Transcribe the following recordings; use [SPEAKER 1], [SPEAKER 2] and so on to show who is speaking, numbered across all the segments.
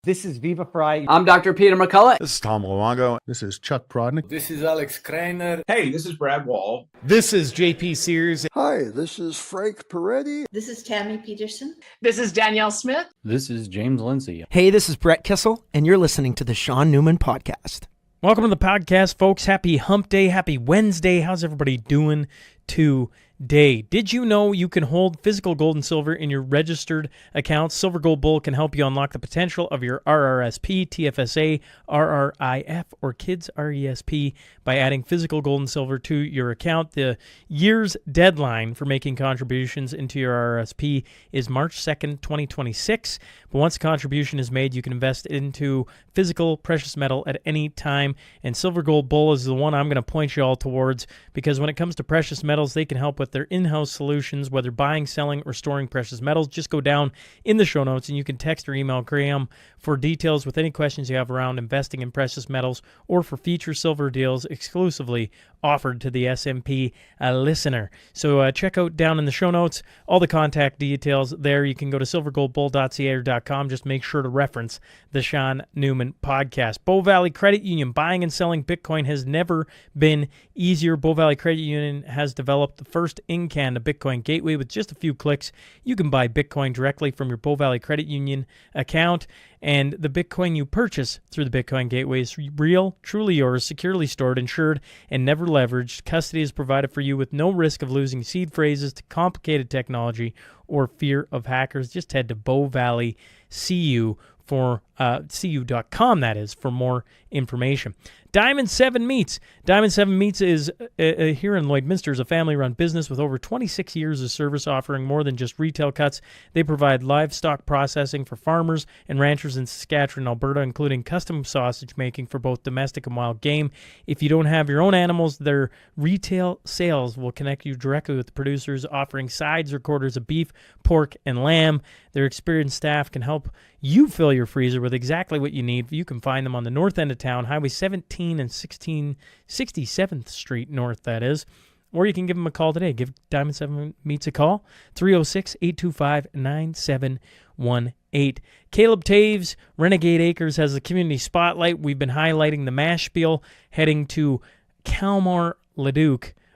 [SPEAKER 1] This is Viva Fry.
[SPEAKER 2] I'm Dr. Peter McCullough.
[SPEAKER 3] This is Tom Luongo.
[SPEAKER 4] This is Chuck Prodnick.
[SPEAKER 5] This is Alex Kreiner.
[SPEAKER 6] Hey, this is Brad Wall.
[SPEAKER 7] This is JP Sears.
[SPEAKER 8] Hi, this is Frank Peretti.
[SPEAKER 9] This is Tammy Peterson.
[SPEAKER 10] This is Danielle Smith.
[SPEAKER 11] This is James Lindsay.
[SPEAKER 12] Hey, this is Brett Kissel, and you're listening to the Shaun Newman Podcast.
[SPEAKER 13] Welcome to the podcast, folks. Happy Hump Day. Happy Wednesday. How's everybody doing today? Did you know you can hold physical gold and silver in your registered accounts? Silver Gold Bull can help you unlock the potential of your RRSP, TFSA, RRIF, or Kids RESP by adding physical gold and silver to your account. The year's deadline for making contributions into your RRSP is March 2nd, 2026. But once a contribution is made, you can invest into physical precious metal at any time. And Silver Gold Bull is the one I'm going to point you all towards, because when it comes to precious metals, they can help with their in-house solutions, whether buying, selling, or storing precious metals. Just go down in the show notes and you can text or email Grahame for details with any questions you have around investing in precious metals or for future silver deals exclusively offered to the SMP listener. So check out down in the show notes all the contact details there. You can go to silvergoldbull.ca or .com. Just make sure to reference the Shaun Newman Podcast. Bow Valley Credit Union. Buying and selling Bitcoin has never been easier. Bow Valley Credit Union has developed the first in-Canada Bitcoin gateway. With just a few clicks, you can buy Bitcoin directly from your Bow Valley Credit Union account. And the Bitcoin you purchase through the Bitcoin gateway is real, truly yours, securely stored, insured, and never leveraged. Custody is provided for you with no risk of losing seed phrases to complicated technology or fear of hackers. Just head to Bow Valley CU for cu.com, that is, for more information. Diamond 7 Meats. Diamond 7 Meats is here in Lloydminster, is a family-run business with over 26 years of service, offering more than just retail cuts. They provide livestock processing for farmers and ranchers in Saskatchewan, Alberta, including custom sausage making for both domestic and wild game. If you don't have your own animals, their retail sales will connect you directly with the producers, offering sides or quarters of beef, pork, and lamb. Their experienced staff can help you fill your freezer with exactly what you need. You can find them on the north end of town, Highway 17 and 67th Street North, that is. Or you can give them a call today. Give Diamond 7 Meats a call, 306-825-9718. Caleb Taves, Renegade Acres, has the community spotlight. We've been highlighting the Mashspiel heading to Kalmar,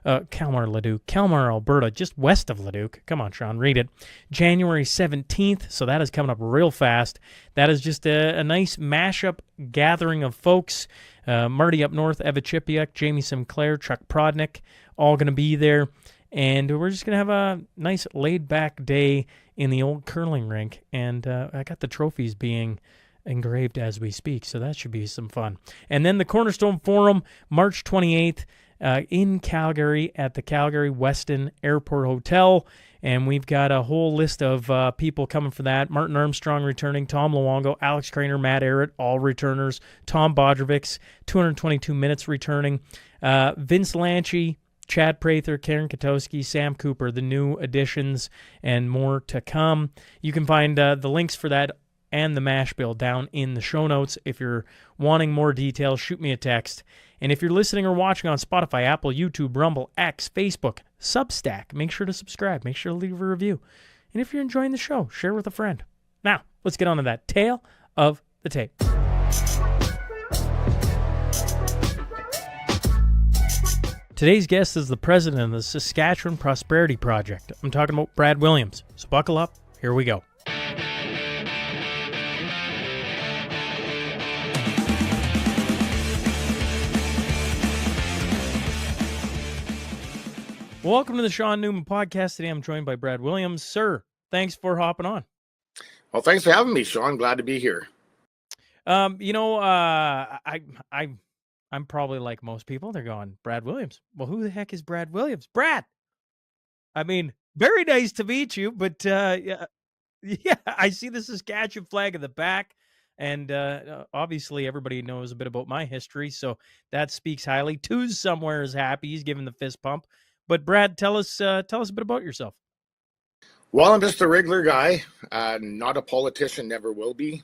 [SPEAKER 13] Alberta, just west of Leduc. Come on, Shaun, read it. January 17th, so that is coming up real fast. That is just a nice mashup gathering of folks. Marty up north, Eva Chipiuk, Jamie Sinclair, Chuck Prodnick, all going to be there. And we're just going to have a nice laid-back day in the old curling rink. And I got the trophies being engraved as we speak, so that should be some fun. And then the Cornerstone Forum, March 28th, in Calgary at the Calgary Weston Airport Hotel. And we've got a whole list of people coming for that. Martin Armstrong returning, Tom Luongo, Alex Kreiner, Matt Arrett, all returners. Tom Bodrovics, 222 minutes returning. Vince Lanchi, Chad Prather, Karen Katowski, Sam Cooper, the new additions, and more to come. You can find the links for that and the Mashspiel down in the show notes. If you're wanting more details, shoot me a text. And if you're listening or watching on Spotify, Apple, YouTube, Rumble, X, Facebook, Substack, make sure to subscribe. Make sure to leave a review. And if you're enjoying the show, share with a friend. Now, let's get on to that tale of the tape. Today's guest is the president of the Saskatchewan Prosperity Project. I'm talking about Brad Williams. So buckle up. Here we go. Welcome to the Shaun Newman Podcast. Today I'm joined by Brad Williams. Sir, thanks for hopping on.
[SPEAKER 6] Well, thanks for having me, Shaun. Glad to be here.
[SPEAKER 13] I'm probably like most people. They're going, Brad Williams. Well, who the heck is Brad Williams? Brad! I mean, very nice to meet you, but yeah, I see the Saskatchewan flag in the back, and obviously everybody knows a bit about my history, so that speaks highly. Two's somewhere is happy. He's giving the fist pump. But Brad, tell us a bit about yourself.
[SPEAKER 6] Well, I'm just a regular guy, not a politician, never will be.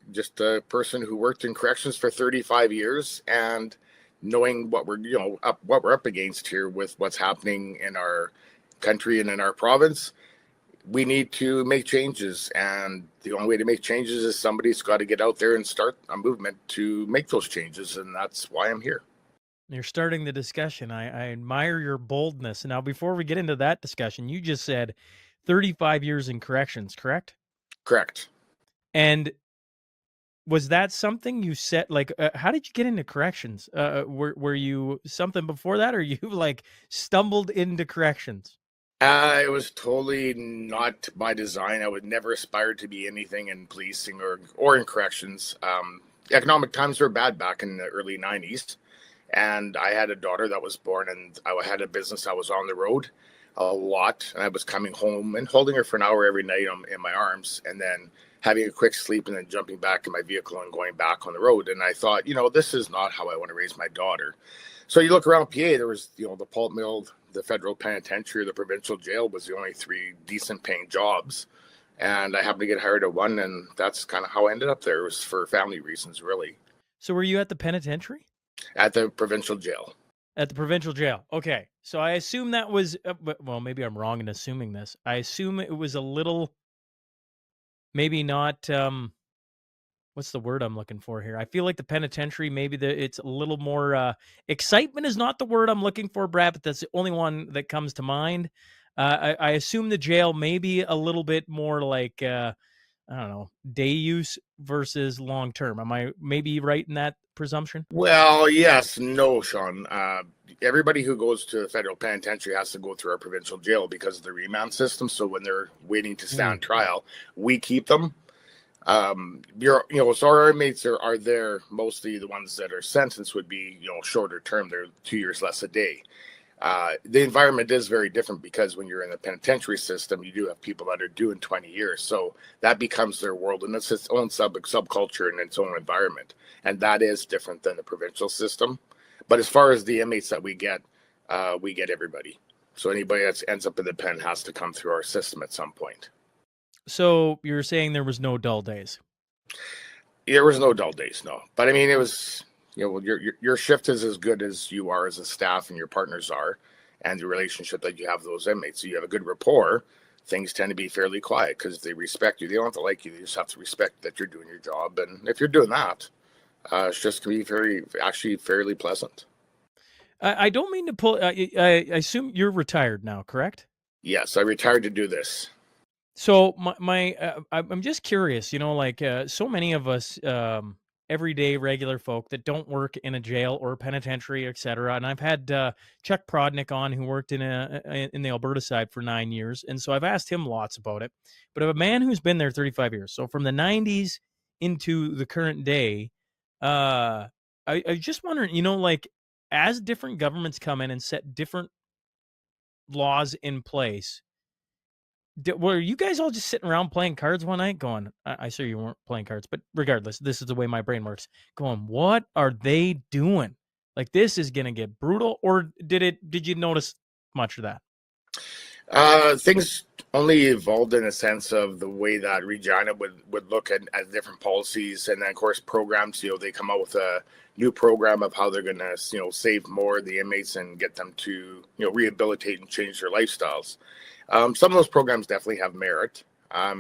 [SPEAKER 6] Just a person who worked in corrections for 35 years, and knowing what we're up against here with what's happening in our country and in our province, we need to make changes, and the only way to make changes is somebody's got to get out there and start a movement to make those changes, and that's why I'm here.
[SPEAKER 13] You're starting the discussion. I admire your boldness. Now, before we get into that discussion, you just said 35 years in corrections, correct?
[SPEAKER 6] Correct.
[SPEAKER 13] And was that something you said? Like, how did you get into corrections? Were you something before that, or you like stumbled into corrections?
[SPEAKER 6] It was totally not by design. I would never aspire to be anything in policing or in corrections. Economic times were bad back in the early 90s. And I had a daughter that was born, and I had a business. I was on the road a lot, and I was coming home and holding her for an hour every night in my arms, and then having a quick sleep and then jumping back in my vehicle and going back on the road. And I thought, this is not how I want to raise my daughter. So you look around PA, there was, the pulp mill, the federal penitentiary, the provincial jail was the only 3 decent paying jobs. And I happened to get hired at one, and that's kind of how I ended up there. It was for family reasons, really.
[SPEAKER 13] So were you at the penitentiary?
[SPEAKER 6] At the provincial jail.
[SPEAKER 13] At the provincial jail. Okay. So I assume that was, well, maybe I'm wrong in assuming this. I assume it was a little, maybe not, what's the word I'm looking for here? I feel like the penitentiary, maybe it's a little more, excitement is not the word I'm looking for, Brad, but that's the only one that comes to mind. I assume the jail may be a little bit more like, I don't know, day use versus long term. Am I maybe right in that presumption?
[SPEAKER 6] Well, yes, no, Shaun. Everybody who goes to the federal penitentiary has to go through our provincial jail because of the remand system. So when they're waiting to stand trial, we keep them. So our inmates are there. Mostly the ones that are sentenced would be, shorter term. They're 2 years less a day. The environment is very different because when you're in the penitentiary system, you do have people that are doing 20 years. So that becomes their world, and it's its own subculture and its own environment. And that is different than the provincial system. But as far as the inmates that we get everybody. So anybody that ends up in the pen has to come through our system at some point.
[SPEAKER 13] So you're saying there was no dull days?
[SPEAKER 6] There was no dull days, no. But I mean, it was, your shift is as good as you are as a staff and your partners are, and the relationship that you have with those inmates. So you have a good rapport. Things tend to be fairly quiet because they respect you. They don't have to like you. They just have to respect that you're doing your job. And if you're doing that, it's just going to be fairly pleasant.
[SPEAKER 13] I don't mean to pull. I assume you're retired now, correct?
[SPEAKER 6] Yes, I retired to do this.
[SPEAKER 13] So I'm just curious. So many of us, everyday regular folk that don't work in a jail or a penitentiary, etc. And I've had Chuck Prodnick on, who worked in the Alberta side for 9 years, and so I've asked him lots about it. But of a man who's been there 35 years, so from the 90s into the current day, I just wondering, as different governments come in and set different laws in place, were you guys all just sitting around playing cards one night going, I sure you weren't playing cards, but regardless, this is the way my brain works, going, what are they doing? Like, this is going to get brutal? Or did you notice much of that?
[SPEAKER 6] Things only evolved in a sense of the way that Regina would look at different policies, and then of course programs. They come out with a new program of how they're going to save more of the inmates and get them to rehabilitate and change their lifestyles. Some of those programs definitely have merit,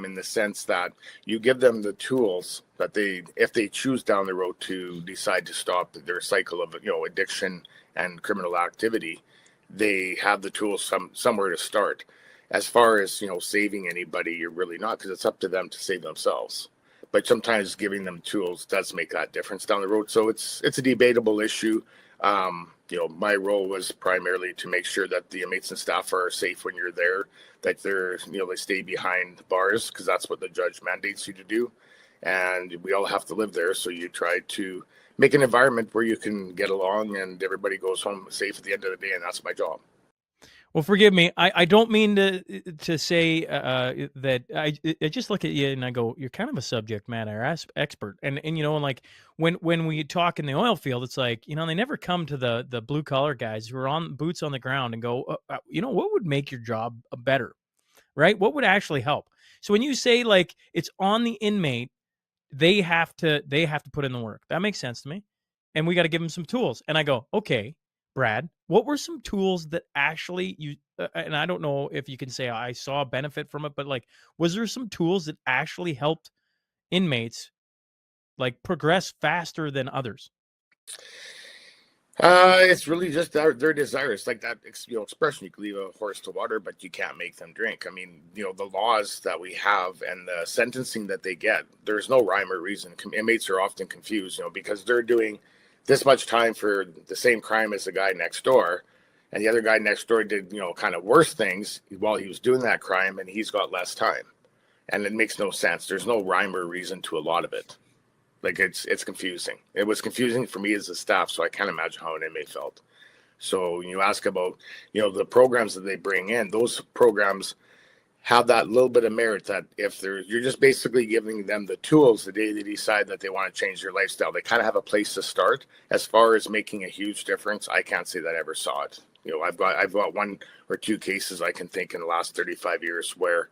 [SPEAKER 6] in the sense that you give them the tools that if they choose down the road to decide to stop their cycle of addiction and criminal activity, they have the tools somewhere to start. As far as saving anybody, you're really not, because it's up to them to save themselves. But sometimes giving them tools does make that difference down the road. So it's a debatable issue. My role was primarily to make sure that the inmates and staff are safe when you're there, that they stay behind bars, because that's what the judge mandates you to do. And we all have to live there. So you try to make an environment where you can get along and everybody goes home safe at the end of the day. And that's my job.
[SPEAKER 13] Well, forgive me. I don't mean to say that. I just look at you and I go, you're kind of a subject matter expert. And like when we talk in the oil field, it's like, they never come to the blue collar guys who are on boots on the ground and go, what would make your job better, right? What would actually help? So when you say like it's on the inmate, they have to put in the work. That makes sense to me. And we got to give them some tools. And I go, okay, Brad, what were some tools that actually and I don't know if you can say I saw a benefit from it, but like, was there some tools that actually helped inmates like progress faster than others?
[SPEAKER 6] It's really just their desire. It's like that, expression. You can leave a horse to water, but you can't make them drink. I mean, the laws that we have and the sentencing that they get, there's no rhyme or reason. Inmates are often confused, because they're doing this much time for the same crime as the guy next door, and the other guy next door did, kind of worse things while he was doing that crime, and he's got less time, and it makes no sense. There's no rhyme or reason to a lot of it. Like it's confusing. It was confusing for me as a staff, so I can't imagine how an inmate felt. So when you ask about, the programs that they bring in, those programs have that little bit of merit that if you're just basically giving them the tools the day they decide that they want to change their lifestyle, they kind of have a place to start. As far as making a huge difference, I can't say that I ever saw it. I've got one or two cases I can think in the last 35 years where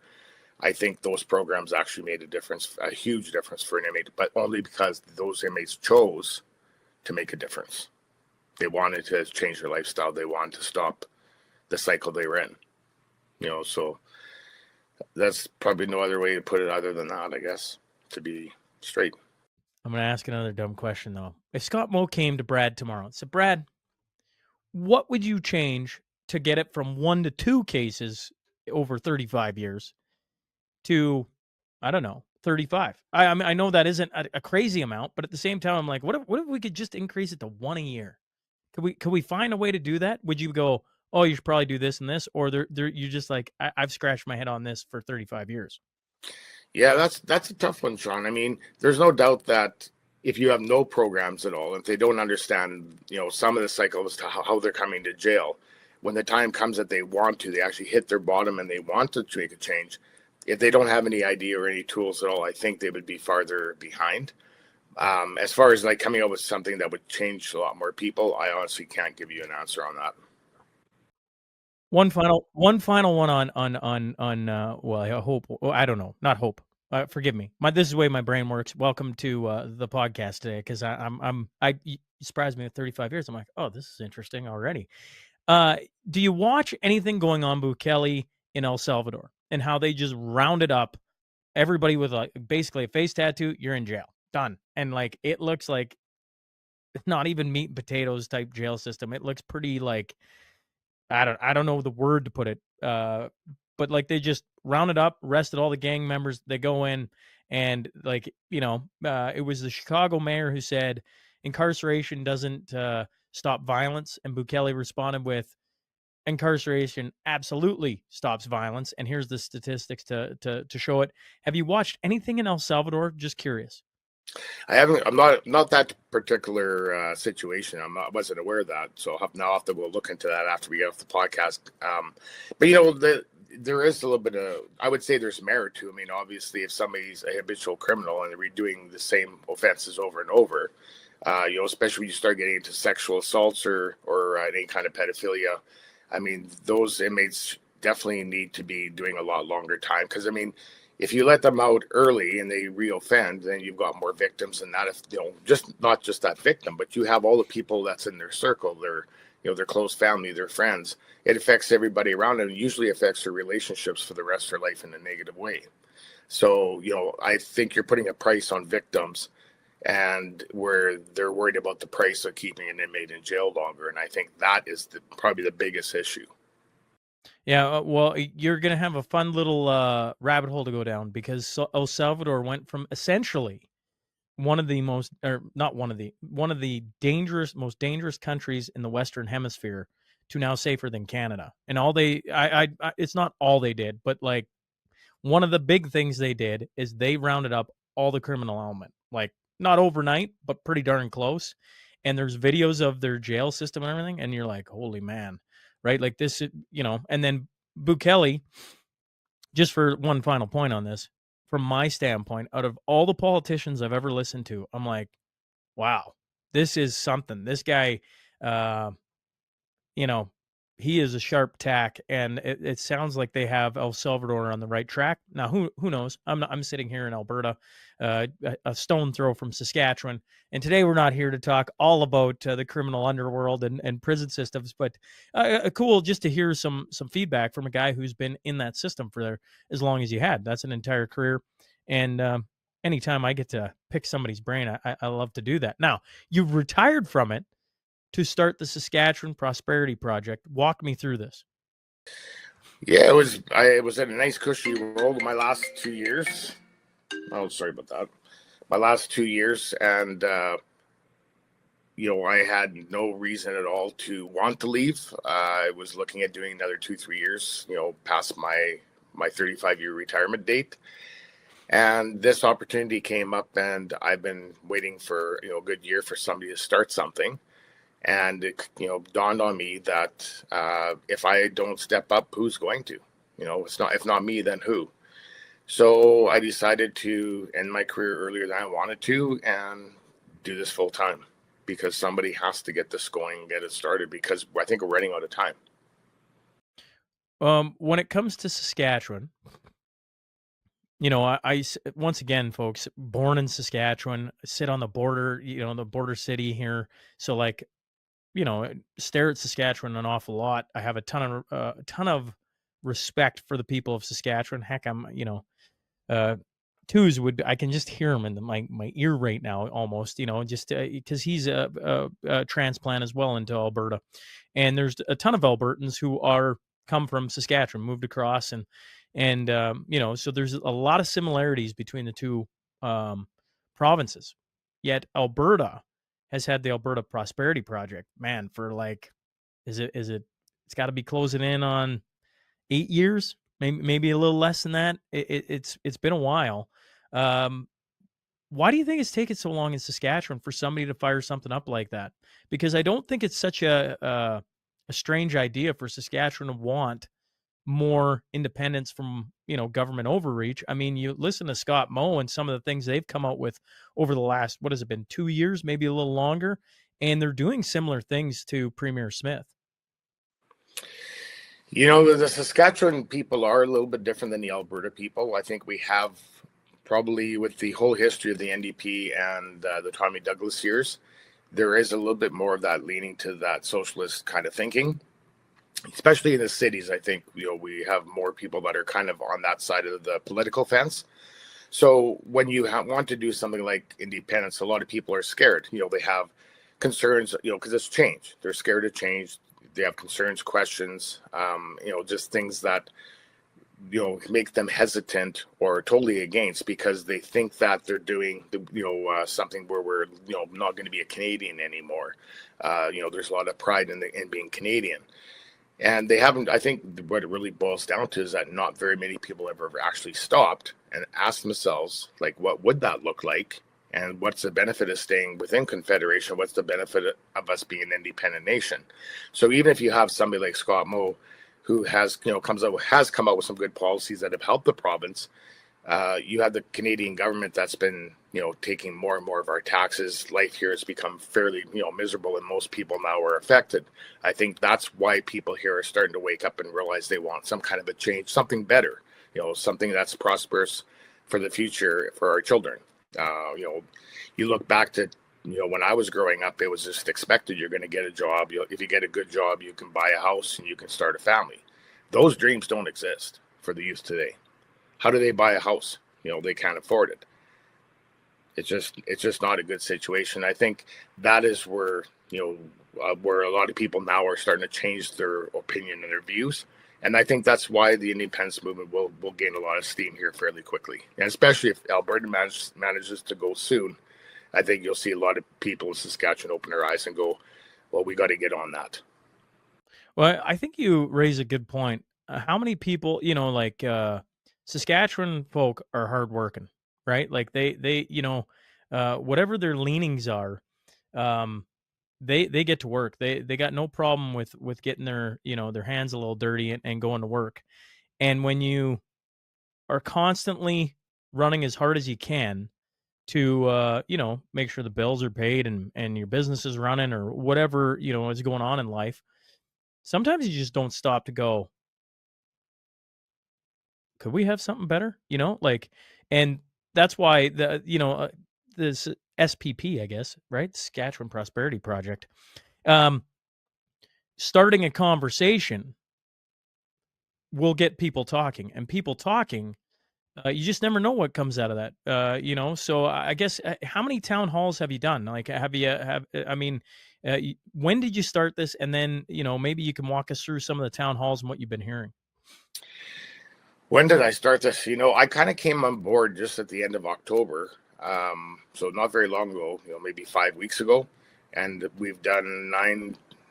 [SPEAKER 6] I think those programs actually made a difference, a huge difference for an inmate, but only because those inmates chose to make a difference. They wanted to change their lifestyle. They wanted to stop the cycle they were in. So that's probably no other way to put it other than that, I guess, to be straight.
[SPEAKER 13] I'm going to ask another dumb question, though. If Scott Moe came to Brad tomorrow and said, Brad, what would you change to get it from 1 to 2 cases over 35 years to, I don't know, 35? I mean, I know that isn't a crazy amount, but at the same time, I'm like, what if we could just increase it to 1 a year? Could we find a way to do that? Would you go, oh, you should probably do this and this, or you're just like, I've scratched my head on this for 35 years?
[SPEAKER 6] Yeah, that's a tough one, Shaun. I mean, there's no doubt that if you have no programs at all, if they don't understand, some of the cycles to how they're coming to jail, when the time comes that they want to, they actually hit their bottom and they want to make a change. If they don't have any idea or any tools at all, I think they would be farther behind. As far as like coming up with something that would change a lot more people, I honestly can't give you an answer on that.
[SPEAKER 13] One final one on well, I hope, I don't know, not hope. Forgive me. This is the way my brain works. Welcome to the podcast today, because you surprised me with 35 years. I'm like, oh, this is interesting already. Do you watch anything going on Bukele in El Salvador and how they just rounded up everybody with basically a face tattoo? You're in jail, done. And like, it looks like not even meat and potatoes type jail system. It looks pretty like, I don't know the word to put it. But like, they just rounded up, arrested all the gang members. They go in and like, it was the Chicago mayor who said incarceration doesn't stop violence. And Bukele responded with, incarceration absolutely stops violence. And here's the statistics to show it. Have you watched anything in El Salvador? Just curious.
[SPEAKER 6] I haven't. I'm not that particular situation. I wasn't aware of that, so I'll have to go look into that after we get off the podcast. But there is a little bit of. I would say there's merit to. I mean, obviously, if somebody's a habitual criminal and they're redoing the same offenses over and over, especially when you start getting into sexual assaults or any kind of pedophilia, I mean, those inmates definitely need to be doing a lot longer time. Because I mean, if you let them out early and they reoffend, then you've got more victims. And that, if just not just that victim, but you have all the people that's in their circle, their close family, their friends. It affects everybody around them, and usually affects their relationships for the rest of their life in a negative way. So, I think you're putting a price on victims, and where they're worried about the price of keeping an inmate in jail longer. And I think that is probably the biggest issue.
[SPEAKER 13] Yeah, well, you're going to have a fun little rabbit hole to go down, because El Salvador went from essentially one of the most dangerous countries in the Western Hemisphere to now safer than Canada. And it's not all they did, but like, one of the big things they did is they rounded up all the criminal element, like not overnight, but pretty darn close. And there's videos of their jail system and everything, and you're like, holy man, right? Like this, and then Bukele, just for one final point on this, from my standpoint, out of all the politicians I've ever listened to, I'm like, wow, this is something. This guy, he is a sharp tack, and it sounds like they have El Salvador on the right track. Now, who knows? I'm sitting here in Alberta, a stone throw from Saskatchewan. And today we're not here to talk all about the criminal underworld and prison systems, but cool just to hear some feedback from a guy who's been in that system for as long as you had. That's an entire career. And anytime I get to pick somebody's brain, I love to do that. Now, you've retired from it to start the Saskatchewan Prosperity Project. Walk me through this.
[SPEAKER 6] Yeah, I was in a nice cushy role my last 2 years. Oh, sorry about that. My last 2 years, and I had no reason at all to want to leave. I was looking at doing another 2-3 years, past my 35-year retirement date. And this opportunity came up, and I've been waiting for a good year for somebody to start something. And it dawned on me that if I don't step up, who's going to? If not me, then who? So I decided to end my career earlier than I wanted to and do this full time, because somebody has to get this going and get it started, because I think we're running out of time.
[SPEAKER 13] When it comes to Saskatchewan, I once again, folks, born in Saskatchewan, sit on the border, the border city here. So stare at Saskatchewan an awful lot. I have a ton of respect for the people of Saskatchewan. Heck, I'm, Twos I can just hear him in my ear right now, almost, just because he's a transplant as well into Alberta. And there's a ton of Albertans who come from Saskatchewan, moved across, and so there's a lot of similarities between the two provinces. Yet Alberta has had the Alberta Prosperity Project, man, for it's got to be closing in on 8 years, maybe a little less than that. It's been a while. Why do you think it's taken so long in Saskatchewan for somebody to fire something up like that? Because I don't think it's such a strange idea for Saskatchewan to want more independence from government overreach. I mean, you listen to Scott Moe and some of the things they've come out with over the last, what has it been, 2 years, maybe a little longer, and they're doing similar things to Premier Smith.
[SPEAKER 6] The Saskatchewan people are a little bit different than the Alberta people. I think we have, probably with the whole history of the NDP and the Tommy Douglas years, there is a little bit more of that leaning to that socialist kind of thinking. Especially in the cities, I think we have more people that are kind of on that side of the political fence. So when you want to do something like independence, a lot of people are scared. They have concerns, because it's change. They're scared of change. They have concerns, questions, just things that make them hesitant or totally against, because they think that they're doing something where we're not going to be a Canadian anymore. There's a lot of pride in being Canadian. And they haven't, I think what it really boils down to is that not very many people have ever actually stopped and asked themselves, what would that look like? And what's the benefit of staying within Confederation? What's the benefit of us being an independent nation? So even if you have somebody like Scott Moe, who has come out with some good policies that have helped the province, you have the Canadian government that's been taking more and more of our taxes. Life here has become fairly miserable, and most people now are affected. I think that's why people here are starting to wake up and realize they want some kind of a change, something better, something that's prosperous for the future for our children. You look back to when I was growing up, it was just expected you're going to get a job. If you get a good job, you can buy a house and you can start a family. Those dreams don't exist for the youth today. How do they buy a house? They can't afford it. It's just not a good situation. I think that is where where a lot of people now are starting to change their opinion and their views. And I think that's why the independence movement will gain a lot of steam here fairly quickly. And especially if Alberta manages to go soon, I think you'll see a lot of people in Saskatchewan open their eyes and go, well, we got to get on that.
[SPEAKER 13] Well, I think you raise a good point. How many people, Saskatchewan folk are hardworking, right? They whatever their leanings are, they get to work. They got no problem with getting their hands a little dirty and going to work. And when you are constantly running as hard as you can to make sure the bills are paid and your business is running or whatever is going on in life, sometimes you just don't stop to go, could we have something better? And that's why this SPP, I guess, right? Saskatchewan Prosperity Project, starting a conversation will get people talking, and people talking. You just never know what comes out of that. So I guess how many town halls have you done? Like, when did you start this? And then, maybe you can walk us through some of the town halls and what you've been hearing.
[SPEAKER 6] When did I start this? I kind of came on board just at the end of October. So not very long ago, maybe 5 weeks ago. And we've done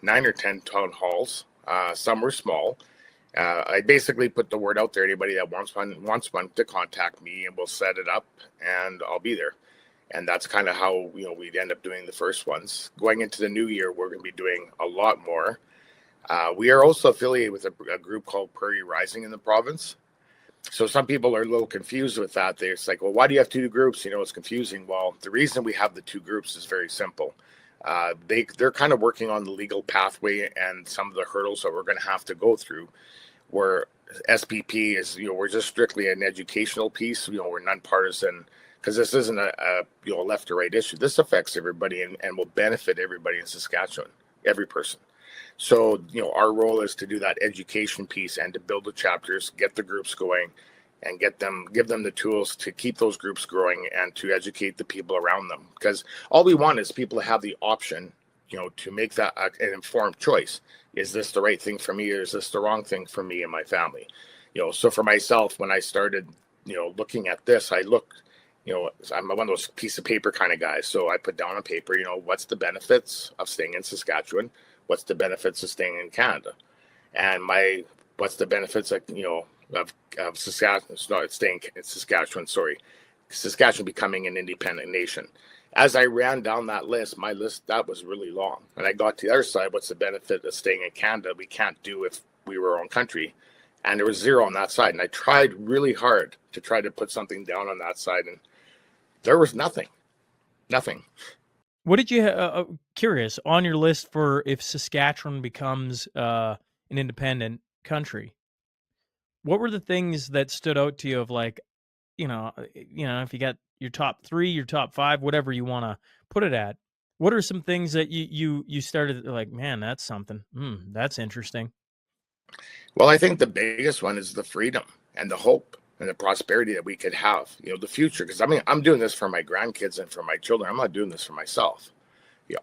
[SPEAKER 6] nine or 10 town halls. Some were small. I basically put the word out there. Anybody that wants one to contact me, and we'll set it up, and I'll be there. And that's kind of how we'd end up doing the first ones. Going into the new year, we're going to be doing a lot more. We are also affiliated with a group called Prairie Rising in the province. So some people are a little confused with that. They're like, well, why do you have two groups? It's confusing. Well, the reason we have the two groups is very simple. They're kind of working on the legal pathway and some of the hurdles that we're going to have to go through. Where SPP is, we're just strictly an educational piece. We're nonpartisan, because this isn't a left or right issue. This affects everybody and will benefit everybody in Saskatchewan, every person. So, our role is to do that education piece and to build the chapters, get the groups going, and give them the tools to keep those groups growing and to educate the people around them. Because all we want is people to have the option, to make that an informed choice. Is this the right thing for me, or is this the wrong thing for me and my family? So for myself, when I started, looking at this, I looked, I'm one of those piece of paper kind of guys. So I put down on paper, what's the benefits of staying in Saskatchewan? What's the benefits of staying in Canada? And what's the benefits of Saskatchewan, staying in Saskatchewan, Saskatchewan becoming an independent nation. As I ran down that list, my list, that was really long. And I got to the other side, what's the benefit of staying in Canada? We can't do if we were our own country. And there was zero on that side. And I tried really hard to try to put something down on that side. And there was nothing.
[SPEAKER 13] What did you, curious, on your list for if Saskatchewan becomes an independent country? What were the things that stood out to you of like, if you got your top 3, your top 5, whatever you want to put it at, what are some things that you started like, man, that's something. That's interesting.
[SPEAKER 6] Well, I think the biggest one is the freedom and the hope and the prosperity that we could have, the future. Because I'm doing this for my grandkids and for my children. I'm not doing this for myself.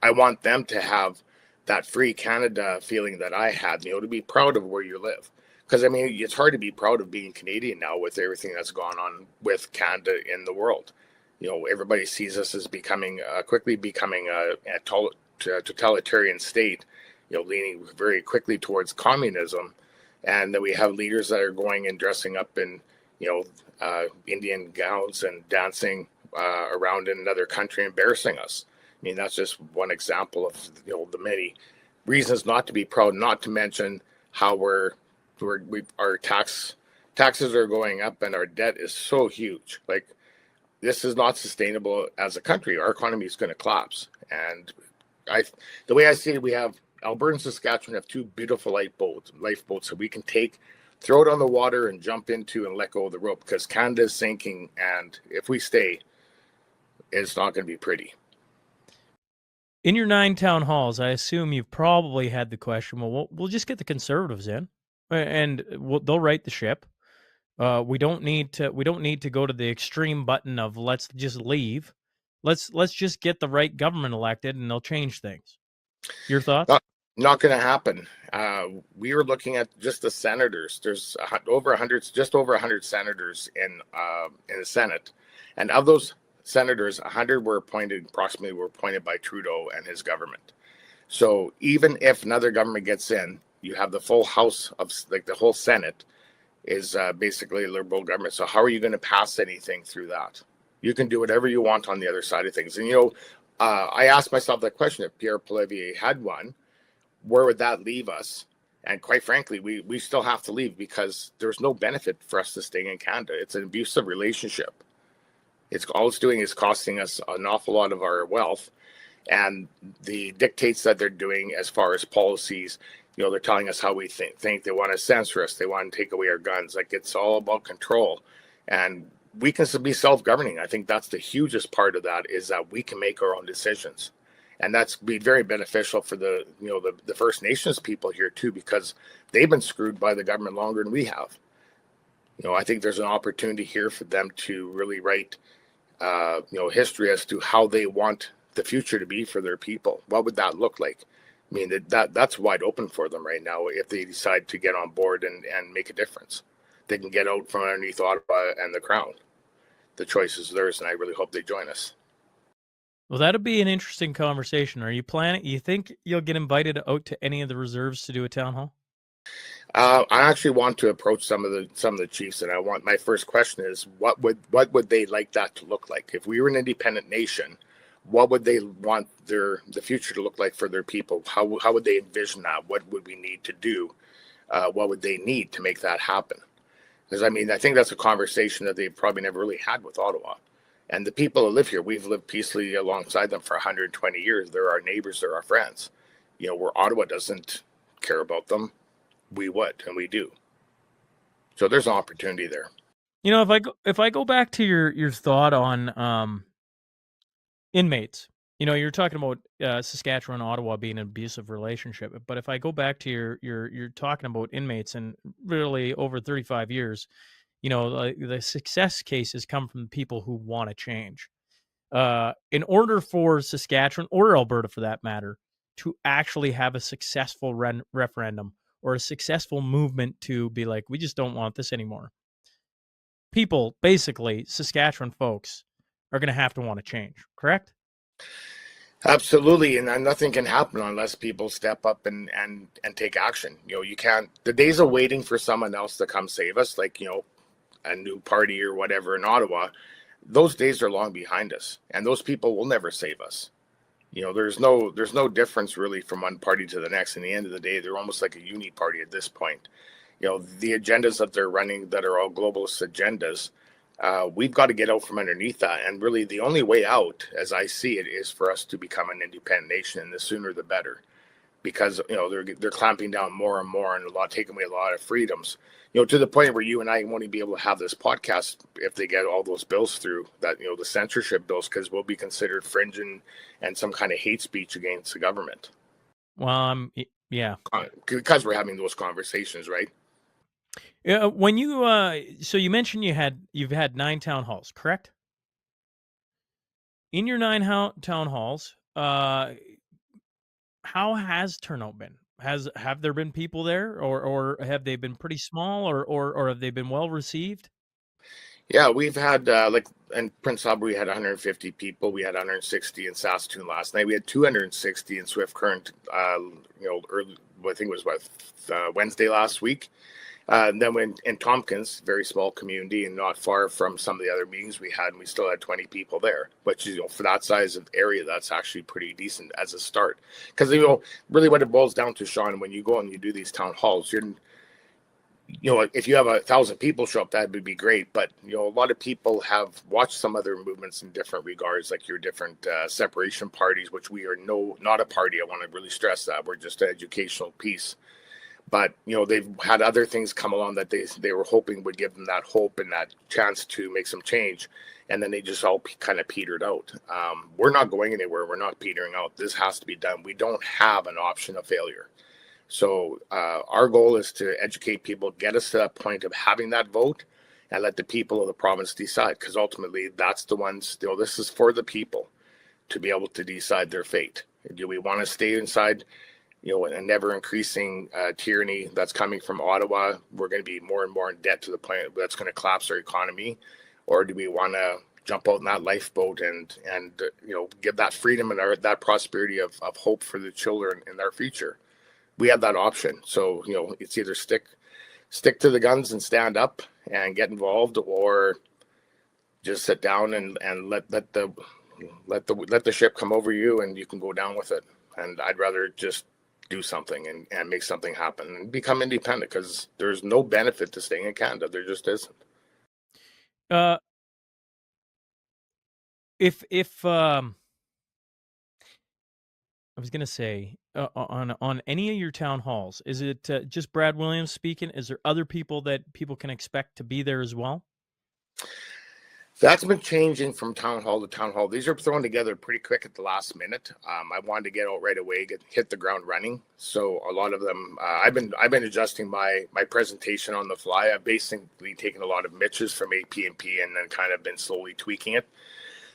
[SPEAKER 6] I want them to have that free Canada feeling that I had, to be proud of where you live. Because, it's hard to be proud of being Canadian now with everything that's gone on with Canada in the world. Everybody sees us as quickly becoming a totalitarian state, leaning very quickly towards communism. And then we have leaders that are going and dressing up in, Indian gowns and dancing around in another country, embarrassing us. That's just one example of, the many reasons not to be proud, not to mention how our taxes are going up and our debt is so huge. Like, this is not sustainable as a country. Our economy is going to collapse. And the way I see it, we have Alberta and Saskatchewan have 2 beautiful lifeboats that we can throw it on the water and jump into and let go of the rope, because Canada is sinking. And if we stay, it's not going to be pretty.
[SPEAKER 13] In your 9 town halls, I assume you've probably had the question, well, we'll just get the Conservatives in, and they'll right the ship. We don't need to go to the extreme button of let's just leave. Let's just get the right government elected, and they'll change things. Your thoughts?
[SPEAKER 6] Not going to happen. We were looking at just the senators. There's just over 100 senators in the Senate, and of those senators, 100 were appointed by Trudeau and his government. So even if another government gets in, you have the full House of, like, the whole Senate is basically a Liberal government. So how are you going to pass anything through that? You can do whatever you want on the other side of things. And, I asked myself that question. If Pierre Poilievre had won, where would that leave us? And quite frankly, we still have to leave, because there's no benefit for us to staying in Canada. It's an abusive relationship. All it's doing is costing us an awful lot of our wealth. And the dictates that they're doing as far as policies, they're telling us how we think. They want to censor us. They want to take away our guns. Like, it's all about control. And we can be self-governing. I think that's the hugest part of that, is that we can make our own decisions. And that's be very beneficial for the the First Nations people here too, because they've been screwed by the government longer than we have. I think there's an opportunity here for them to really write history as to how they want the future to be for their people. What would that look like? I mean, that's wide open for them right now if they decide to get on board and make a difference. They can get out from underneath Ottawa and the Crown. The choice is theirs, and I really hope they join us.
[SPEAKER 13] Well, that'll be an interesting conversation. Are you planning? You think you'll get invited out to any of the reserves to do a town hall?
[SPEAKER 6] I actually want to approach some of the chiefs, and my first question is, what would they like that to look like? If we were an independent nation, what would they want the future to look like for their people? How would they envision that? What would we need to do? What would they need to make that happen? Because I think that's a conversation that they've probably never really had with Ottawa. And the people that live here, we've lived peacefully alongside them for 120 years. They're our neighbors, they're our friends. Where Ottawa doesn't care about them, we would, and we do. So there's an opportunity there.
[SPEAKER 13] If I go back to your thought on inmates, you're talking about Saskatchewan, Ottawa being an abusive relationship. But if I go back to you're talking about inmates, and really over 35 years, the success cases come from people who want to change. In order for Saskatchewan, or Alberta for that matter, to actually have a successful referendum or a successful movement to be like, we just don't want this anymore, people, basically Saskatchewan folks, are going to have to want to change, correct?
[SPEAKER 6] Absolutely, and nothing can happen unless people step up and take action. You can't. The days of waiting for someone else to come save us, like a new party or whatever in Ottawa, those days are long behind us, and those people will never save us. There's no difference really from one party to the next. In the end of the day, they're almost like a uni party at this point. The agendas that they're running, that are all globalist agendas, we've got to get out from underneath that. And really, the only way out, as I see it, is for us to become an independent nation, and the sooner the better. Because they're clamping down more and more, and taking away a lot of freedoms. To the point where you and I won't even be able to have this podcast if they get all those bills through, that the censorship bills, because we'll be considered fringe and some kind of hate speech against the government.
[SPEAKER 13] Well, yeah,
[SPEAKER 6] because we're having those conversations, right?
[SPEAKER 13] Yeah. When so you mentioned you've had 9 town halls, correct? In your 9 town halls, how has turnout been? Have there been people there, or have they been pretty small, or have they been well received?
[SPEAKER 6] Yeah, we've had in Prince Albert we had 150 people. We had 160 in Saskatoon last night. We had 260 in Swift Current. Early, I think it was Wednesday last week. And then in Tompkins, very small community and not far from some of the other meetings we had, and we still had 20 people there, which for that size of area, that's actually pretty decent as a start. Because really what it boils down to, Shaun, when you go and you do these town halls, if you have 1,000 people show up, that would be great. But a lot of people have watched some other movements in different regards, like your different separation parties, which we are not a party. I want to really stress that we're just an educational piece. But they've had other things come along that they were hoping would give them that hope and that chance to make some change, and then they just all kind of petered out. We're not going anywhere. We're not petering out. This has to be done. We don't have an option of failure. So our goal is to educate people, get us to that point of having that vote, and let the people of the province decide. Because ultimately, that's the ones. This is for the people to be able to decide their fate. Do we want to stay inside? A never increasing tyranny that's coming from Ottawa? We're going to be more and more in debt to the point that's going to collapse our economy. Or do we want to jump out in that lifeboat and give that freedom and that prosperity of hope for the children in their future? We have that option. So it's either stick to the guns and stand up and get involved, or just sit down and let the ship come over you, and you can go down with it. And I'd rather just do something and make something happen and become independent, because there's no benefit to staying in Canada. There just isn't.
[SPEAKER 13] If I was gonna say, on any of your town halls, is it just Brad Williams speaking? Is there other people that people can expect to be there as well?
[SPEAKER 6] That's been changing from town hall to town hall. These are thrown together pretty quick at the last minute. I wanted to get out right away, hit the ground running. So a lot of them, I've been adjusting my presentation on the fly. I've basically taken a lot of Mitch's from APNP and then kind of been slowly tweaking it.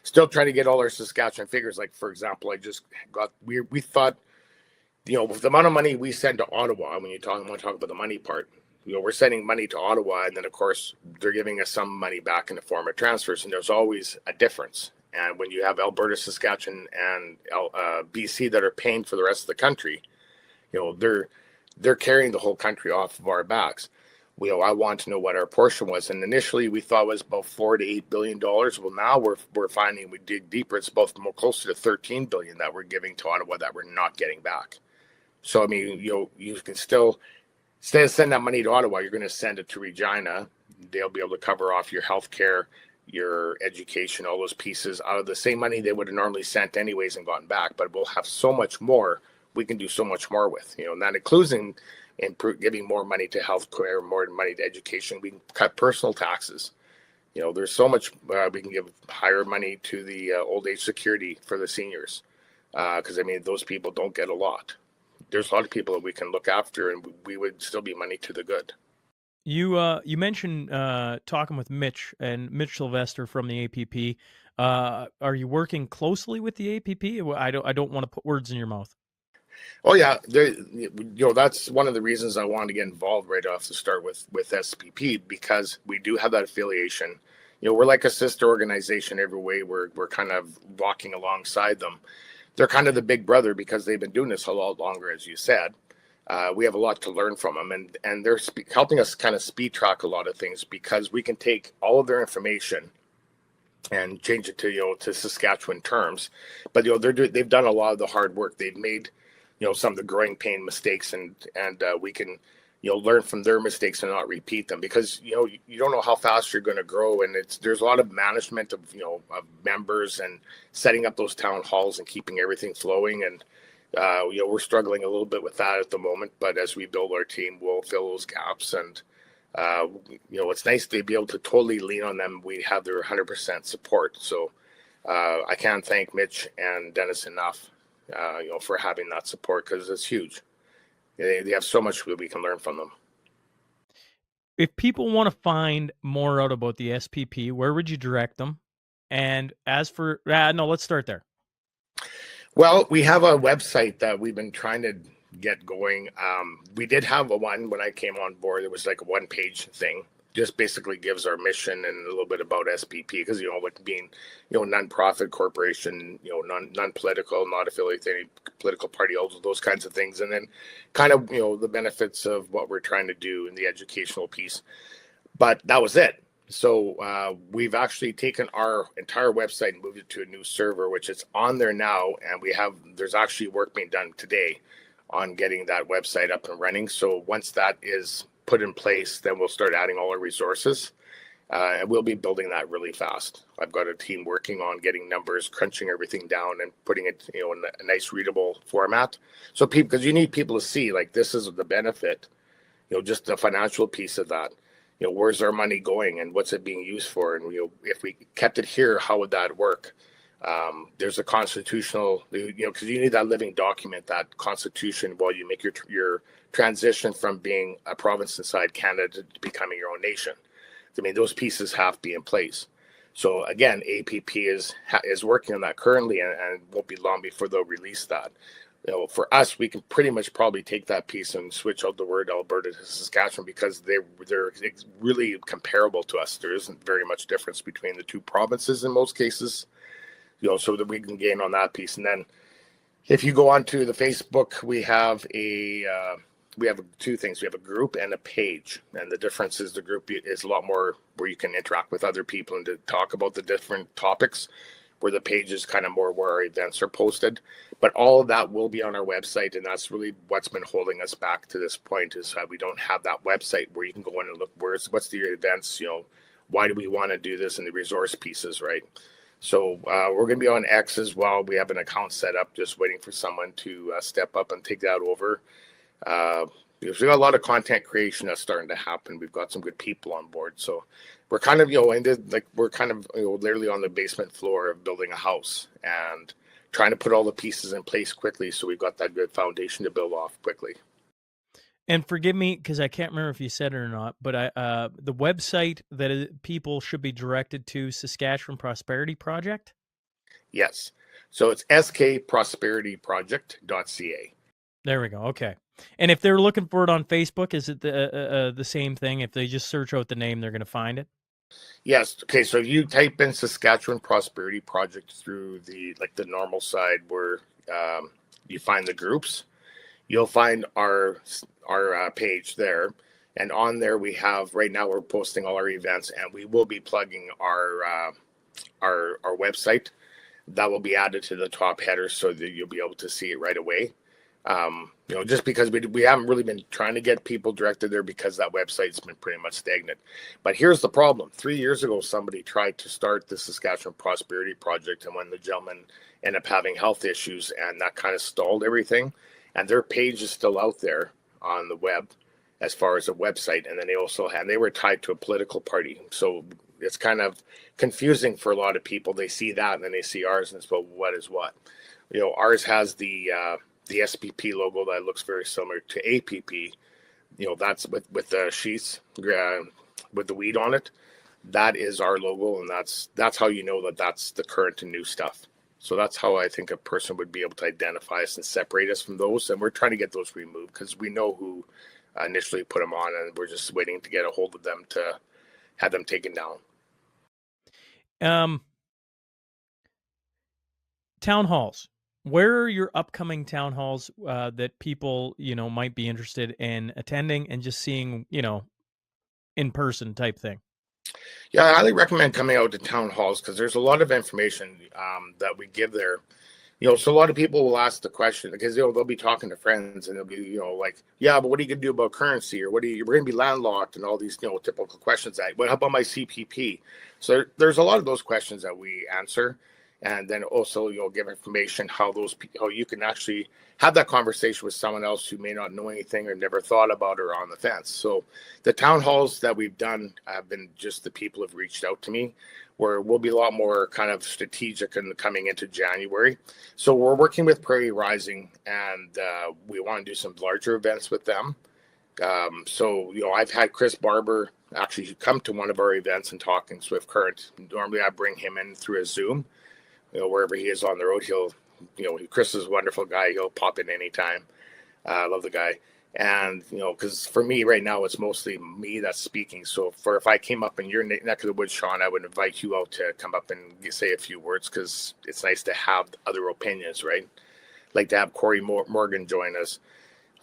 [SPEAKER 6] Still trying to get all our Saskatchewan figures. Like for example, I just got we thought, with the amount of money we send to Ottawa, when you want to talk about the money part. We're sending money to Ottawa, and then of course they're giving us some money back in the form of transfers, and there's always a difference. And when you have Alberta, Saskatchewan, and BC that are paying for the rest of the country, they're carrying the whole country off of our backs. I want to know what our portion was, and initially we thought it was about $4 to $8 billion. Well, now we're finding, we dig deeper, it's both more closer to 13 billion that we're giving to Ottawa that we're not getting back. So I mean, you can still. Instead of sending that money to Ottawa, you're going to send it to Regina. They'll be able to cover off your health care, your education, all those pieces out of the same money they would have normally sent anyways and gotten back. But we'll have so much more. We can do so much more with, and that includes giving more money to health care, more money to education. We can cut personal taxes. There's so much we can give higher money to the old age security for the seniors. Because those people don't get a lot. There's a lot of people that we can look after, and we would still be money to the good.
[SPEAKER 13] You mentioned talking with Mitch Sylvester from the APP. Are you working closely with the APP? I don't want to put words in your mouth.
[SPEAKER 6] Oh yeah, that's one of the reasons I wanted to get involved right off the start with SPP, because we do have that affiliation. We're like a sister organization every way. We're kind of walking alongside them. They're kind of the big brother because they've been doing this a lot longer, as you said. We have a lot to learn from them, and they're helping us kind of speed track a lot of things, because we can take all of their information and change it to Saskatchewan terms. But they've done a lot of the hard work. They've made some of the growing pain mistakes, and we can learn from their mistakes and not repeat them, because you don't know how fast you're going to grow, and there's a lot of management of of members and setting up those town halls and keeping everything flowing, and we're struggling a little bit with that at the moment. But as we build our team, we'll fill those gaps, and it's nice to be able to totally lean on them. We have their 100% support, so I can't thank Mitch and Dennis enough for having that support, because it's huge. They have so much that we can learn from them.
[SPEAKER 13] If people want to find more out about the SPP, where would you direct them? And as for no, let's start there.
[SPEAKER 6] Well, we have a website that we've been trying to get going. We did have one when I came on board. It was like a one-page thing. Just basically gives our mission and a little bit about SPP, because with being non-profit corporation, non-political, not affiliated to any political party, all those kinds of things, and then kind of the benefits of what we're trying to do in the educational piece. But that was it. So we've actually taken our entire website and moved it to a new server, which is on there now, and there's actually work being done today on getting that website up and running. So once that is put in place, then we'll start adding all our resources, and we'll be building that really fast. I've got a team working on getting numbers, crunching everything down, and putting it in a nice readable format, so people, because you need people to see, like, this is the benefit, just the financial piece of that. Where's our money going and what's it being used for, and if we kept it here, how would that work? There's a constitutional, because you need that living document, that constitution, while you make your transition from being a province inside Canada to becoming your own nation. Those pieces have to be in place. So again, APP is working on that currently, and won't be long before they'll release that. For us, we can pretty much probably take that piece and switch out the word Alberta to Saskatchewan, because they're really comparable to us. There isn't very much difference between the two provinces in most cases. So that we can gain on that piece. And then if you go onto the Facebook, we have two things. We have a group and a page. And the difference is the group is a lot more where you can interact with other people and to talk about the different topics, where the page is kind of more where our events are posted. But all of that will be on our website, and that's really what's been holding us back to this point, is that we don't have that website where you can go in and look what's the events, why do we want to do this, and the resource pieces, right? So we're going to be on X as well. We have an account set up, just waiting for someone to step up and take that over. because we got a lot of content creation that's starting to happen. We've got some good people on board, so we're kind of we're kind of literally on the basement floor of building a house and trying to put all the pieces in place quickly, so we've got that good foundation to build off quickly.
[SPEAKER 13] And forgive me because I can't remember if you said it or not, but the website that people should be directed to, Saskatchewan Prosperity Project.
[SPEAKER 6] Yes, so it's skprosperityproject.ca.
[SPEAKER 13] There we go. Okay. And if they're looking for it on Facebook, is it the same thing? If they just search out the name, they're going to find it?
[SPEAKER 6] Yes. Okay. So if you type in Saskatchewan Prosperity Project through the normal side where you find the groups, you'll find our page there. And on there we have, right now we're posting all our events, and we will be plugging our website. That will be added to the top header so that you'll be able to see it right away. Just because we haven't really been trying to get people directed there because that website's been pretty much stagnant. But here's the problem. 3 years ago, somebody tried to start the Saskatchewan Prosperity Project, and when the gentleman ended up having health issues, and that kind of stalled everything, and their page is still out there on the web as far as a website. And then they were tied to a political party. So it's kind of confusing for a lot of people. They see that and then they see ours and it's, well, what is what? Ours has the SPP logo that looks very similar to APP. That's with the sheaths with the weed on it. That is our logo, and that's how you know that that's the current and new stuff. So that's how I think a person would be able to identify us and separate us from those. And we're trying to get those removed because we know who initially put them on, and we're just waiting to get a hold of them to have them taken down.
[SPEAKER 13] Town halls. Where are your upcoming town halls that people, might be interested in attending and just seeing, in person type thing?
[SPEAKER 6] Yeah, I highly recommend coming out to town halls because there's a lot of information that we give there. So a lot of people will ask the question because they'll be talking to friends and they'll be yeah, but what are you gonna do about currency, or we're gonna be landlocked, and all these typical questions. How about my CPP? So there's a lot of those questions that we answer, and then also give information how you can actually have that conversation with someone else who may not know anything or never thought about or on the fence. So the town halls that we've done have been just the people have reached out to me, where we'll be a lot more kind of strategic in coming into January. So we're working with Prairie Rising, and we want to do some larger events with them. So I've had Chris Barber actually come to one of our events and talking Swift Current. Normally I bring him in through a Zoom. Wherever he is on the road, Chris is a wonderful guy. He'll pop in anytime. I love the guy. And, because for me right now, it's mostly me that's speaking. So if I came up in your neck of the woods, Shaun, I would invite you out to come up and say a few words, because it's nice to have other opinions, right? Like to have Corey Morgan join us.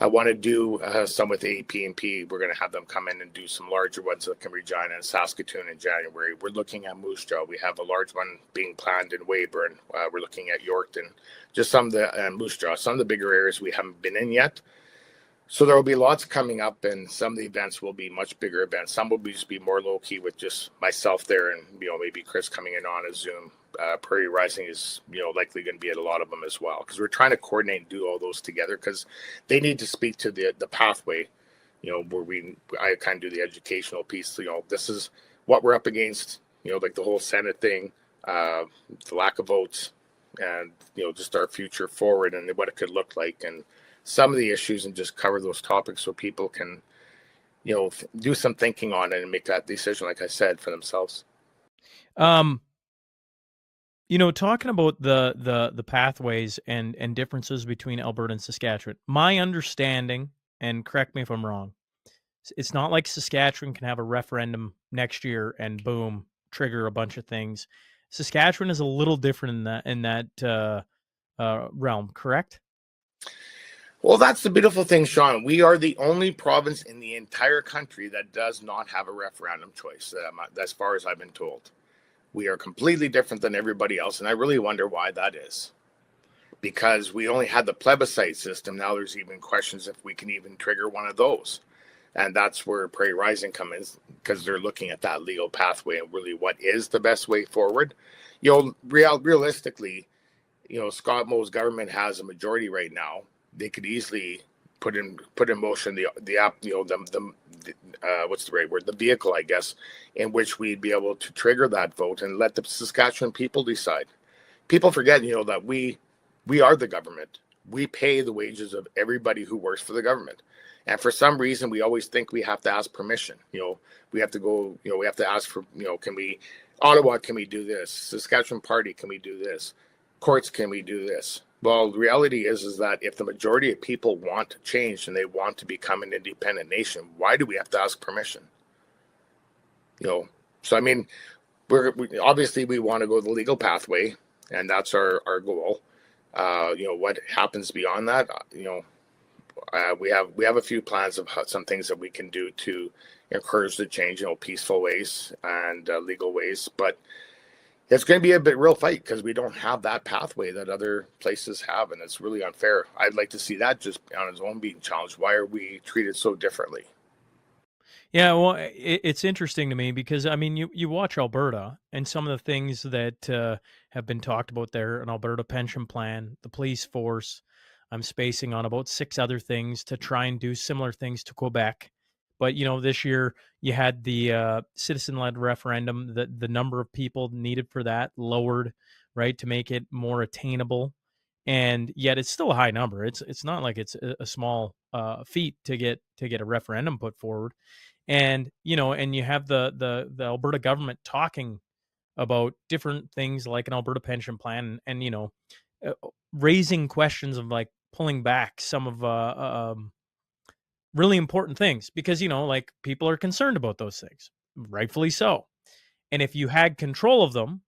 [SPEAKER 6] I want to do some with AP&P. We're going to have them come in and do some larger ones like in Regina and Saskatoon in January. We're looking at Moose Jaw. We have a large one being planned in Weyburn. We're looking at Yorkton. Just some of the Moose Jaw, some of the bigger areas we haven't been in yet. So there will be lots coming up, and some of the events will be much bigger events. Some will just be more low key with just myself there, and maybe Chris coming in on a Zoom. Prairie Rising is likely going to be at a lot of them as well, because we're trying to coordinate and do all those together, because they need to speak to the pathway. Where I kind of do the educational piece. This is what we're up against. Like the whole Senate thing, the lack of votes, and just our future forward and what it could look like, and some of the issues, and just cover those topics so people can do some thinking on it and make that decision, like I said, for themselves.
[SPEAKER 13] Talking about the pathways and differences between Alberta and Saskatchewan, my understanding, and correct me if I'm wrong, it's not like Saskatchewan can have a referendum next year and boom, trigger a bunch of things. Saskatchewan is a little different in that realm, correct?
[SPEAKER 6] Well, that's the beautiful thing, Shaun. We are the only province in the entire country that does not have a referendum choice, as far as I've been told. We are completely different than everybody else, and I really wonder why that is. Because we only had the plebiscite system. Now there's even questions if we can even trigger one of those. And that's where Prairie Rising comes in, because they're looking at that legal pathway and really what is the best way forward. Realistically, Scott Moe's government has a majority right now. They could easily put in motion the app, what's the right word, the vehicle, I guess, in which we'd be able to trigger that vote and let the Saskatchewan people decide. People forget, that we are the government. We pay the wages of everybody who works for the government. And for some reason, we always think we have to ask permission. We have to go, we have to ask for, can we, Ottawa, can we do this? Saskatchewan Party, can we do this? Courts, can we do this? Well, the reality is that if the majority of people want to change and they want to become an independent nation, why do we have to ask permission? So I mean, we obviously we want to go the legal pathway, and that's our goal. What happens beyond that, we have a few plans of some things that we can do to encourage the change, peaceful ways and legal ways, but it's going to be a bit real fight because we don't have that pathway that other places have, and it's really unfair. I'd like to see that just on its own being challenged. Why are we treated so differently?
[SPEAKER 13] Yeah, well, it's interesting to me because, I mean, you watch Alberta and some of the things that have been talked about there, an Alberta pension plan, the police force. I'm spacing on about 6 other things to try and do similar things to Quebec. But, this year you had the citizen-led referendum, the number of people needed for that lowered, right, to make it more attainable. And yet it's still a high number. It's not like it's a small feat to get a referendum put forward. And, and you have the Alberta government talking about different things like an Alberta pension plan and raising questions of like pulling back some of really important things because, like people are concerned about those things, rightfully so. And if you had control of them,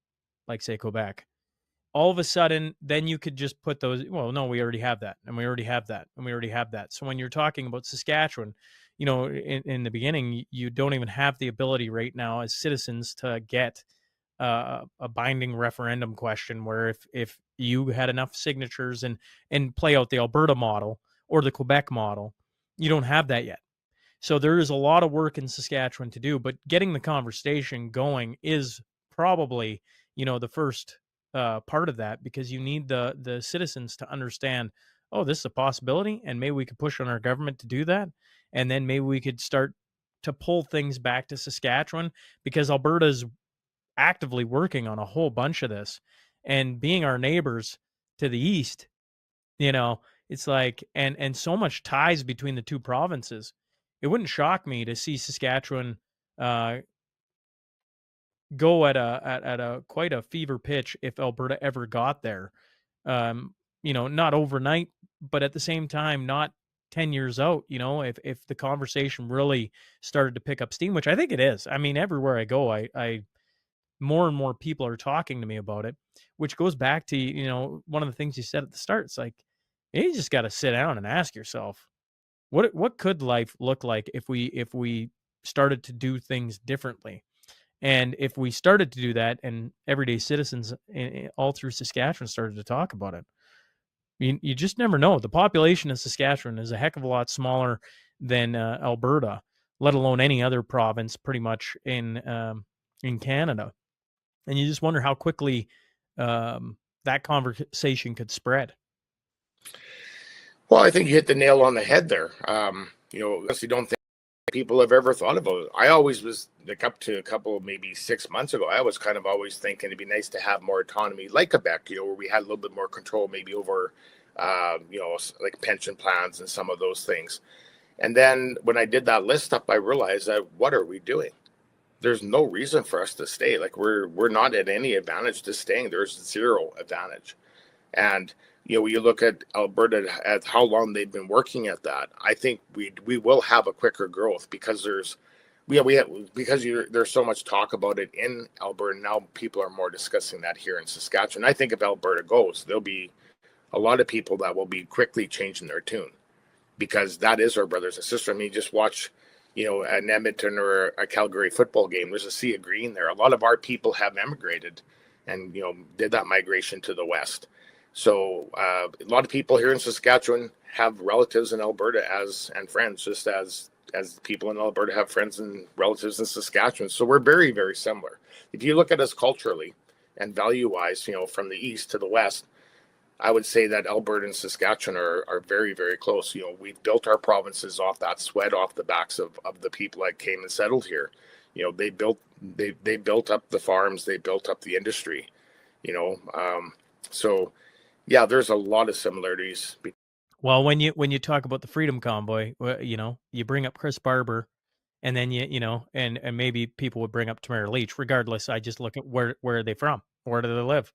[SPEAKER 13] like say Quebec, all of a sudden, then you could just put those, well, no, we already have that, and we already have that, and we already have that. So when you're talking about Saskatchewan, in the beginning, you don't even have the ability right now as citizens to get a binding referendum question where if you had enough signatures and play out the Alberta model or the Quebec model, you don't have that yet. So there is a lot of work in Saskatchewan to do, but getting the conversation going is probably, the first part of that because you need the citizens to understand, oh, this is a possibility, and maybe we could push on our government to do that, and then maybe we could start to pull things back to Saskatchewan because Alberta's actively working on a whole bunch of this, and being our neighbors to the east, it's like and so much ties between the two provinces. It wouldn't shock me to see Saskatchewan go at a quite a fever pitch if Alberta ever got there. Not overnight, but at the same time, not 10 years out, if the conversation really started to pick up steam, which I think it is. I mean, everywhere I go, I more and more people are talking to me about it, which goes back to, one of the things you said at the start. It's like, you just got to sit down and ask yourself, what could life look like if we started to do things differently? And if we started to do that and everyday citizens all through Saskatchewan started to talk about it, you just never know. The population in Saskatchewan is a heck of a lot smaller than Alberta, let alone any other province pretty much in Canada. And you just wonder how quickly that conversation could spread.
[SPEAKER 6] Well, I think you hit the nail on the head there. You don't think people have ever thought about it. I always was like up to a couple, maybe 6 months ago, I was kind of always thinking it'd be nice to have more autonomy like Quebec, where we had a little bit more control maybe over, like pension plans and some of those things. And then when I did that list up, I realized that what are we doing? There's no reason for us to stay. Like we're not at any advantage to staying. There's zero advantage. And when you look at Alberta at how long they've been working at that, I think we will have a quicker growth because there's so much talk about it in Alberta now. People are more discussing that here in Saskatchewan. I think if Alberta goes, there'll be a lot of people that will be quickly changing their tune because that is our brothers and sisters. I mean, just watch, an Edmonton or a Calgary football game. There's a sea of green there. A lot of our people have emigrated and did that migration to the west. So a lot of people here in Saskatchewan have relatives in Alberta and friends, just as people in Alberta have friends and relatives in Saskatchewan. So we're very, very similar. If you look at us culturally and value-wise, from the east to the west, I would say that Alberta and Saskatchewan are very, very close. We've built our provinces off that sweat off the backs of the people that came and settled here. They built up the farms, they built up the industry. So yeah, there's a lot of similarities.
[SPEAKER 13] Well, when you talk about the Freedom Convoy, you bring up Chris Barber, and then and maybe people would bring up Tamara Leach. Regardless, I just look at where are they from? Where do they live?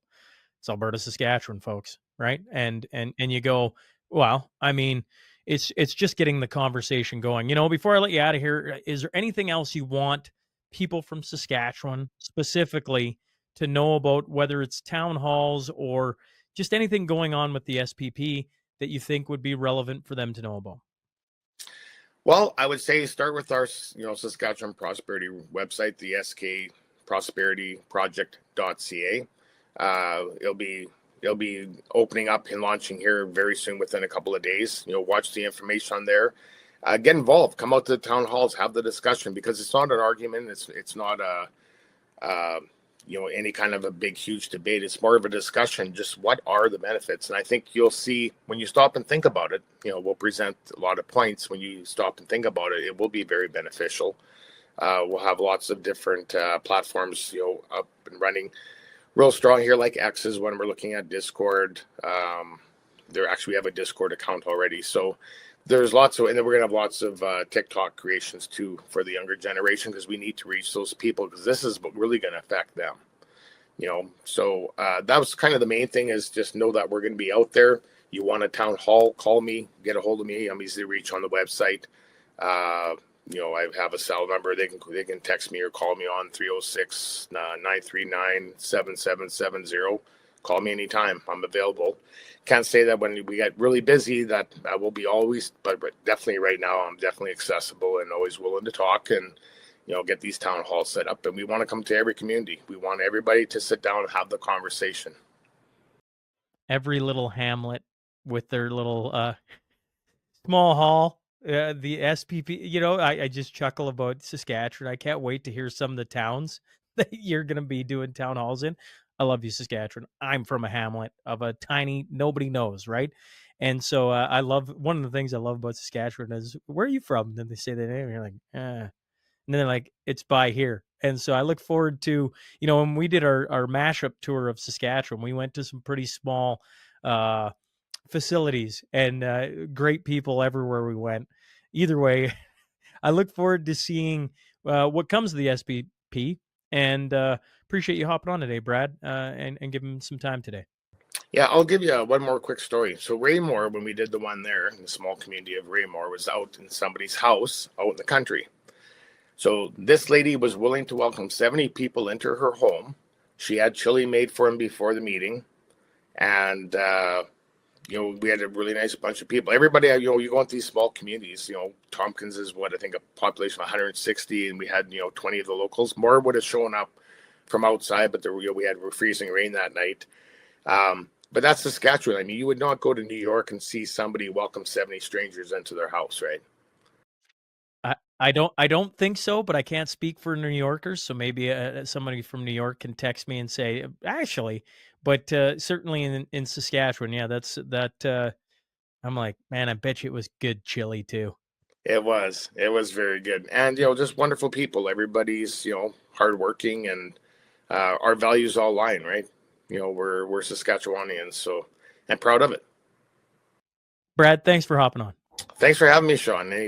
[SPEAKER 13] It's Alberta, Saskatchewan, folks, right? And you go, well, I mean, it's just getting the conversation going. Before I let you out of here, is there anything else you want people from Saskatchewan specifically to know about, whether it's town halls or just anything going on with the SPP that you think would be relevant for them to know about?
[SPEAKER 6] Well, I would say start with our, Saskatchewan Prosperity website, the SK Prosperity Project.ca. It'll be opening up and launching here very soon, within a couple of days. Watch the information on there. Get involved. Come out to the town halls, have the discussion, because it's not an argument. It's not any kind of a big, huge debate. It's more of a discussion. Just what are the benefits? And I think you'll see when you stop and think about it. We'll present a lot of points. When you stop and think about it, it will be very beneficial. We'll have lots of different platforms, up and running real strong here, like X's when we're looking at Discord. We have a Discord account already. So there's lots of, and then we're going to have lots of TikTok creations too for the younger generation, because we need to reach those people, because this is really going to affect them. So that was kind of the main thing, is just know that we're going to be out there. You want a town hall, call me, get a hold of me. I'm easy to reach on the website. I have a cell number. They can text me or call me on 306-939-7770. Call me anytime. I'm available. Can't say that when we get really busy that I will be always, but definitely right now I'm definitely accessible and always willing to talk and get these town halls set up. And we want to come to every community. We want everybody to sit down and have the conversation.
[SPEAKER 13] Every little hamlet with their little small hall. The SPP, I just chuckle about Saskatchewan. I can't wait to hear some of the towns that you're going to be doing town halls in. I love you, Saskatchewan. I'm from a hamlet of a tiny, nobody knows, right? And so I love, one of the things I love about Saskatchewan is, where are you from? Then they say their name, and you're like, and then they're like, it's by here. And so I look forward to, when we did our mashup tour of Saskatchewan, we went to some pretty small facilities and great people everywhere we went. Either way, I look forward to seeing what comes of the SPP, and appreciate you hopping on today, Brad, and giving some time today.
[SPEAKER 6] Yeah, I'll give you one more quick story. So Raymore, when we did the one there in the small community of Raymore, was out in somebody's house out in the country. So this lady was willing to welcome 70 people into her home. She had chili made for them before the meeting. And, we had a really nice bunch of people. Everybody, you go into these small communities, Tompkins is I think a population of 160, and we had, 20 of the locals. More would have shown up from outside, but we had freezing rain that night. But that's Saskatchewan. I mean, you would not go to New York and see somebody welcome 70 strangers into their house, right?
[SPEAKER 13] I don't think so, but I can't speak for New Yorkers. So maybe somebody from New York can text me and say, actually, but certainly in Saskatchewan, yeah, that. I'm like, man, I bet you it was good chili too.
[SPEAKER 6] It was very good. And, just wonderful people. Everybody's, hardworking, and our values all line, right? We're Saskatchewanians, so I'm proud of it.
[SPEAKER 13] Brad, thanks for hopping on.
[SPEAKER 6] Thanks for having me, Shaun. Anytime.